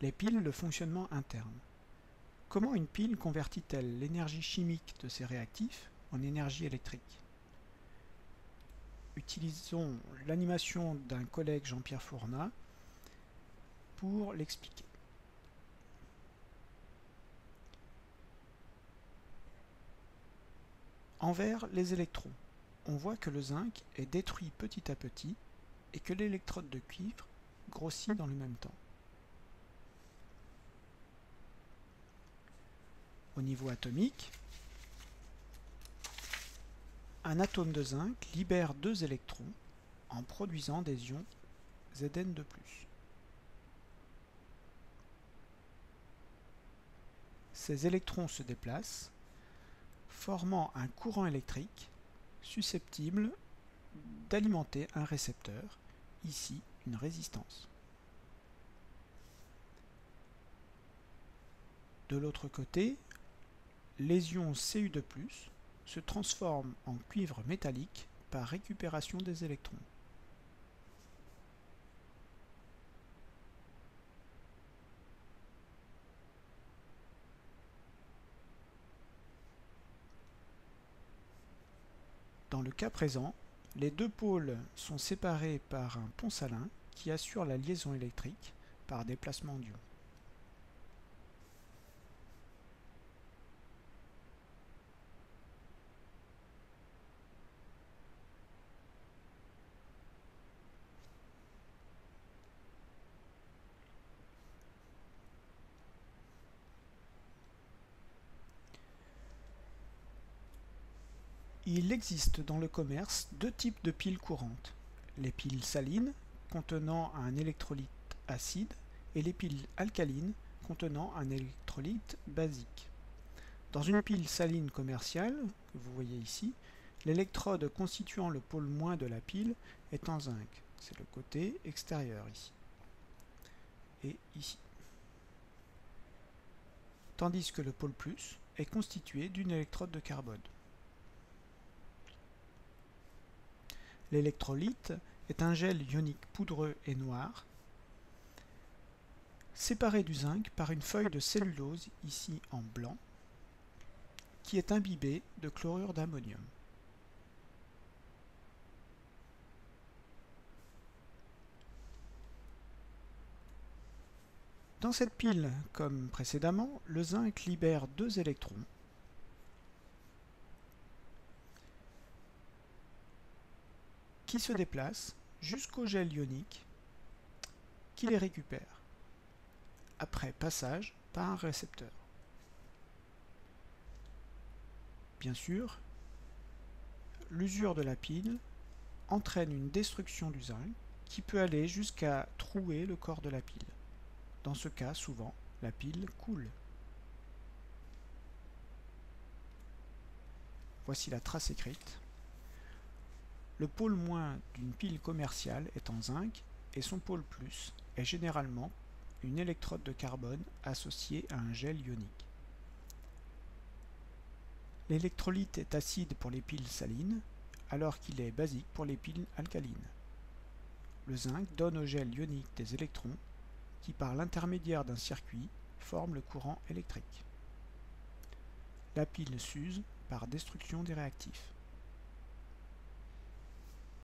Les piles, le fonctionnement interne. Comment une pile convertit-elle l'énergie chimique de ses réactifs en énergie électrique? Utilisons l'animation d'un collègue Jean-Pierre Fournat pour l'expliquer. Envers les électrons, on voit que le zinc est détruit petit à petit et que l'électrode de cuivre grossit dans le même temps. Au niveau atomique, un atome de zinc libère 2 électrons en produisant des ions Zn2+. Ces électrons se déplacent, formant un courant électrique susceptible d'alimenter un récepteur, ici une résistance. De l'autre côté, les ions Cu2+ se transforment en cuivre métallique par récupération des électrons. Dans le cas présent, les deux pôles sont séparés par un pont salin qui assure la liaison électrique par déplacement d'ions. Il existe dans le commerce deux types de piles courantes, les piles salines contenant un électrolyte acide et les piles alcalines contenant un électrolyte basique. Dans une pile saline commerciale, que vous voyez ici, l'électrode constituant le pôle moins de la pile est en zinc, c'est le côté extérieur ici, et ici. Tandis que le pôle plus est constitué d'une électrode de carbone. L'électrolyte est un gel ionique poudreux et noir, séparé du zinc par une feuille de cellulose, ici en blanc, qui est imbibée de chlorure d'ammonium. Dans cette pile, comme précédemment, le zinc libère 2 électrons qui se déplacent jusqu'au gel ionique qui les récupère, après passage par un récepteur. Bien sûr, l'usure de la pile entraîne une destruction du zinc qui peut aller jusqu'à trouer le corps de la pile. Dans ce cas, souvent, la pile coule. Voici la trace écrite. Le pôle moins d'une pile commerciale est en zinc et son pôle plus est généralement une électrode de carbone associée à un gel ionique. L'électrolyte est acide pour les piles salines, alors qu'il est basique pour les piles alcalines. Le zinc donne au gel ionique des électrons qui, par l'intermédiaire d'un circuit, forment le courant électrique. La pile s'use par destruction des réactifs.